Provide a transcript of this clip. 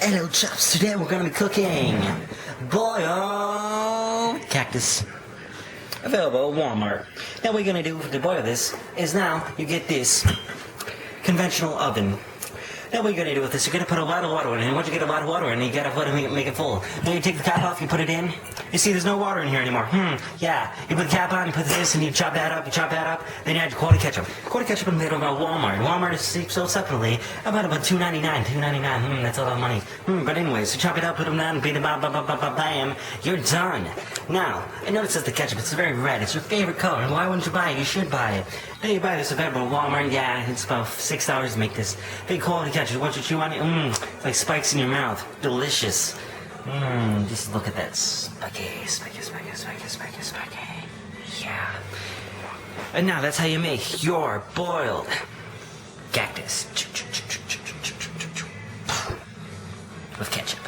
Hello, Chops. Today we're going to be cooking boiled cactus. Available at Walmart. Now what you're going to do to boil this is now you get this conventional oven. Now what you're going to do with this, you're going to put a lot of water in it. And once you get a lot of water in it, you got to make it full. Then you take the cap off, you put it in. You see there's no water in here anymore. Yeah. You put the cap on, you put this, and you chop that up, then you add your quarter ketchup. Quarter ketchup is made about Walmart. Walmart is sold separately about $2.99. That's a lot of money. But anyways, you chop it up, put them down, beat them up, bam, you're done. Now, I notice that the ketchup, it's very red. It's your favorite color. Why wouldn't you buy it? You should buy it. Then you buy this available at Walmart. Yeah, it's about $6 to make this big quality ketchup. Once you chew on it, it's like spikes in your mouth. Delicious. Just look at that spiky. Yeah. And now that's how you make your boiled cactus with ketchup.